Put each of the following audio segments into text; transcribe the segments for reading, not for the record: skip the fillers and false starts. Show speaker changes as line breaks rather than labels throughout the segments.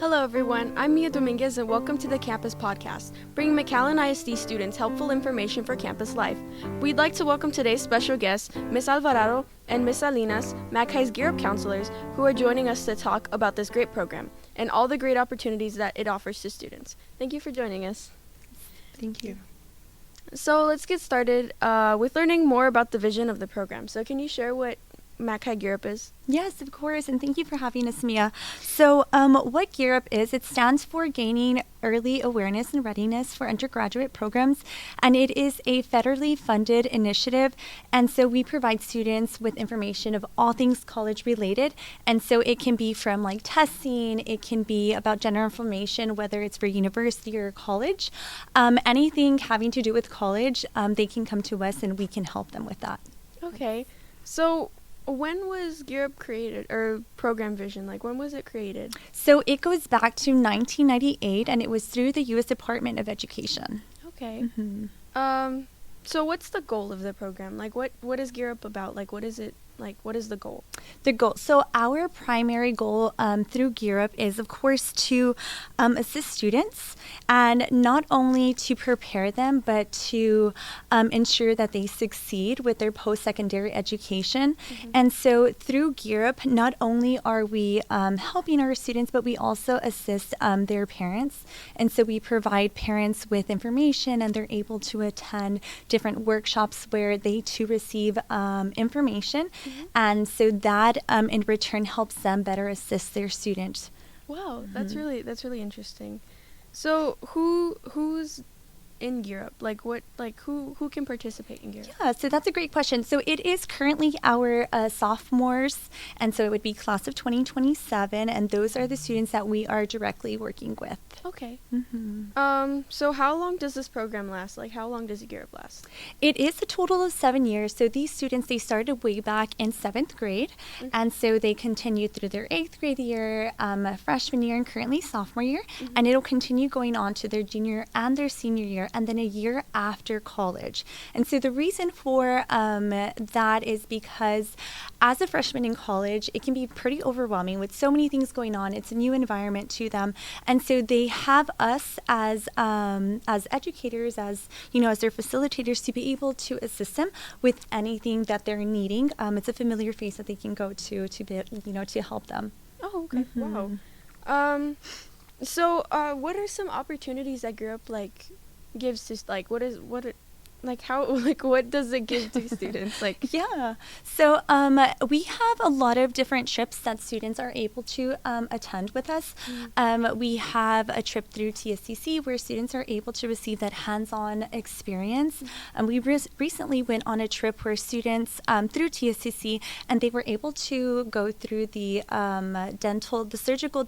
Hello everyone, I'm Mia Dominguez and welcome to the Campus Podcast, bringing McAllen ISD students helpful information for campus life. We'd like to welcome today's special guests, Ms. Alvarado and Ms. Salinas, MAC High's GearUp counselors, who are joining us to talk about this great program and all the great opportunities that it offers to students. Thank you for joining us.
Thank you.
So let's get started with learning more about the vision of the program. So can you share what MAC High GearUp is?
Yes, of course, and thank you for having us, Mia. So what GearUp is, it stands for Gaining Early Awareness and Readiness for Undergraduate Programs, and it is a federally funded initiative, and so we provide students with information of all things college related, and so it can be from like testing, it can be about general information, whether it's for university or college, anything having to do with college, they can come to us and we can help them with that.
Okay, so when was GearUp created, or program vision? Like, when was it created?
So it goes back to 1998, and it was through the U.S. Department of Education.
Okay.
Mm-hmm.
So what's the goal of the program? Like, what is GearUp about? Like, what is it? Like, what is the goal?
The goal. So our primary goal through GearUp is, of course, to assist students, and not only to prepare them, but to ensure that they succeed with their post-secondary education.
Mm-hmm.
And so through GearUp, not only are we helping our students, but we also assist their parents. And so we provide parents with information, and they're able to attend different workshops where they too receive information. Mm-hmm. And so that in return helps them better assist their students.
Wow, that's really interesting. So who's in GearUp? Who can participate in GearUp?
Yeah, so that's a great question. So it is currently our sophomores, and so it would be class of 2027, and those are the students that we are directly working with.
Okay.
Mm-hmm.
So how long does this program last? Like, how long does GearUp last?
It is a total of 7 years. So these students, they started way back in 7th grade,
Mm-hmm.
and so they continued through their 8th grade year, freshman year, and currently sophomore year,
Mm-hmm.
and it'll continue going on to their junior and their senior year, and then a year after college. And so the reason for that is because as a freshman in college, it can be pretty overwhelming with so many things going on. It's a new environment to them, and so they have us as educators, as their facilitators, to be able to assist them with anything that they're needing. It's a familiar face that they can go to be, to help them.
Oh, okay.
Mm-hmm.
Wow. So what are some opportunities that GearUp gives to what does it give to students?
Yeah. So we have a lot of different trips that students are able to attend with us.
Mm-hmm.
We have a trip through TSCC where students are able to receive that hands-on experience.
Mm-hmm.
We recently went on a trip where students through TSCC, and they were able to go through the surgical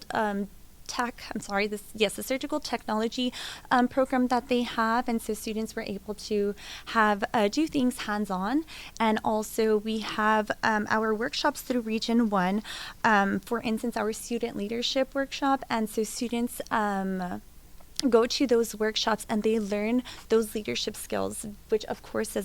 the surgical technology program that they have, and so students were able to have do things hands-on. And also we have our workshops through Region 1, for instance, our student leadership workshop, and so students go to those workshops and they learn those leadership skills, which of course are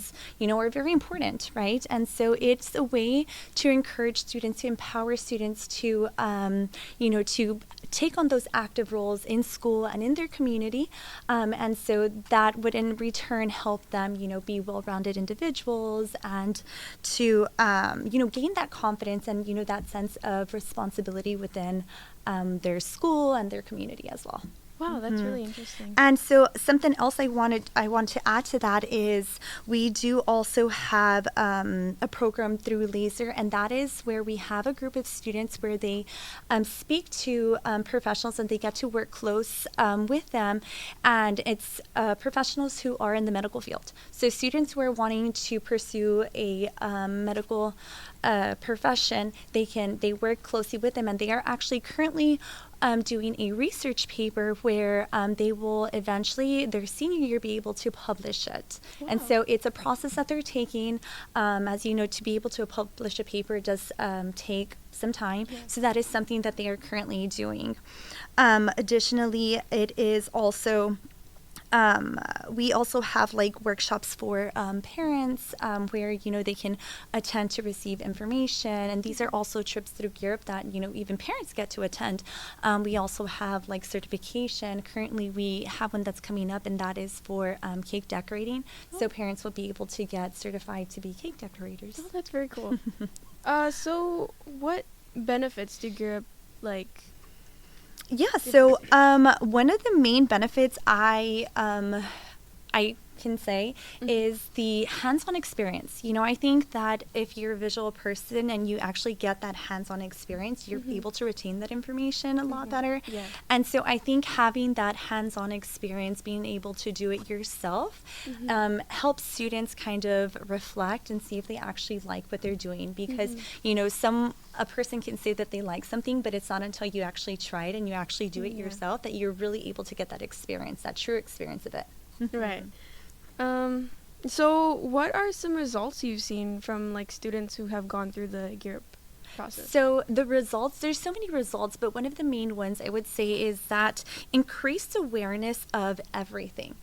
very important, right? And so it's a way to encourage students, to empower students to to take on those active roles in school and in their community, and so that would in return help them be well-rounded individuals, and to gain that confidence and that sense of responsibility within their school and their community as well.
Wow, that's really interesting.
And so something else I want to add to that is we do also have a program through Laser, and that is where we have a group of students where they speak to professionals, and they get to work close with them, and it's professionals who are in the medical field. So students who are wanting to pursue a medical profession, they work closely with them, and they are actually currently doing a research paper where they will eventually, their senior year, be able to publish it.
Wow.
And so it's a process that they're taking. As you know, to be able to publish a paper does take some time.
Yes.
So that is something that they are currently doing. Additionally, it is also we also have like workshops for parents where, they can attend to receive information. And these are also trips through GearUp that, even parents get to attend. We also have like certification. Currently, we have one that's coming up, and that is for cake decorating. So parents will be able to get certified to be cake decorators.
Oh, that's very cool. So what benefits do GearUp like?
Yeah, so one of the main benefits I can say is the hands-on experience. I think that if you're a visual person and you actually get that hands-on experience, you're able to retain that information a lot better.
Yeah.
And so I think having that hands-on experience, being able to do it yourself, helps students kind of reflect and see if they actually like what they're doing. Because, a person can say that they like something, but it's not until you actually try it and you actually do it yourself that you're really able to get that experience, that true experience of it.
Right. So what are some results you've seen from like students who have gone through the GearUp process?
So the results, there's so many results, but one of the main ones I would say is that increased awareness of everything.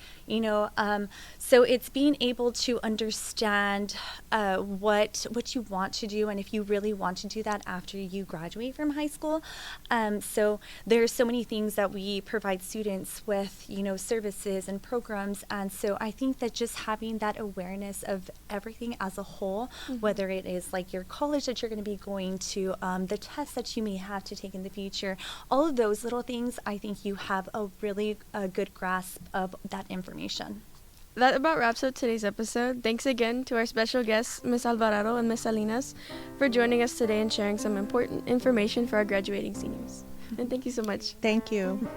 So it's being able to understand what you want to do, and if you really want to do that after you graduate from high school. So there's so many things that we provide students with, services and programs, and so I think that just having that awareness of everything as a whole, whether it is like your college that you're going to be going to, the tests that you may have to take in the future, all of those little things, I think you have a really good grasp of that information.
That about wraps up today's episode. Thanks again to our special guests, Ms. Alvarado and Ms. Salinas, for joining us today and sharing some important information for our graduating seniors. And thank you so much.
Thank you.